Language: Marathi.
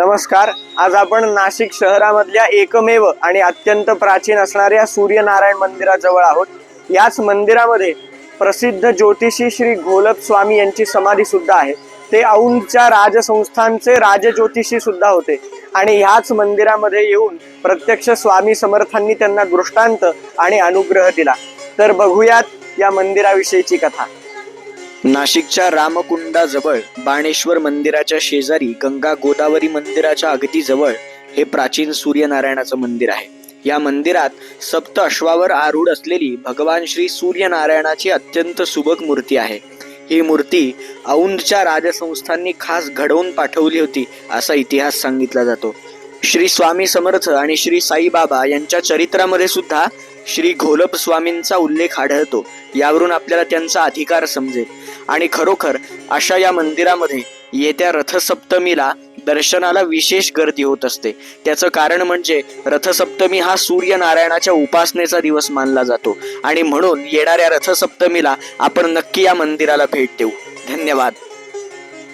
नमस्कार. आज आपण नाशिक शहरामधल्या एकमेव आणि अत्यंत प्राचीन असणाऱ्या सूर्यनारायण मंदिराजवळ आहोत. याच मंदिरामध्ये प्रसिद्ध ज्योतिषी श्री घोलप स्वामी यांची समाधी सुद्धा आहे. ते औंधच्या राजसंस्थानचे राजज्योतिषी सुद्धा होते आणि ह्याच मंदिरामध्ये येऊन प्रत्यक्ष स्वामी समर्थांनी त्यांना दृष्टांत आणि अनुग्रह दिला. तर बघूयात या मंदिराविषयीची कथा. नाशिकच्या रामकुंडाजवळ बाणेश्वर मंदिराच्या शेजारी गंगा गोदावरी मंदिराच्या अगदी जवळ हे प्राचीन सूर्यनारायणाचं मंदिर आहे. या मंदिरात सप्त अश्वावर आरूढ असलेली भगवान श्री सूर्यनारायणाची अत्यंत सुबक मूर्ती आहे. ही मूर्ती औंधच्या राजसंस्थांनी खास घडवून पाठवली होती असा इतिहास सांगितला जातो. श्री स्वामी समर्थ आणि श्री साईबाबा यांच्या चरित्रामध्ये सुद्धा श्री घोलप स्वामींचा उल्लेख आढळतो. यावरून आपल्याला त्यांचा अधिकार समजेल. आणि खरोखर अशा या मंदिरामध्ये येत्या रथसप्तमीला दर्शनाला विशेष गर्दी होत असते. त्याचं कारण म्हणजे रथसप्तमी हा सूर्यनारायणाच्या उपासनेचा दिवस मानला जातो आणि म्हणून येणाऱ्या रथसप्तमीला आपण नक्की या मंदिराला भेट देऊ. धन्यवाद.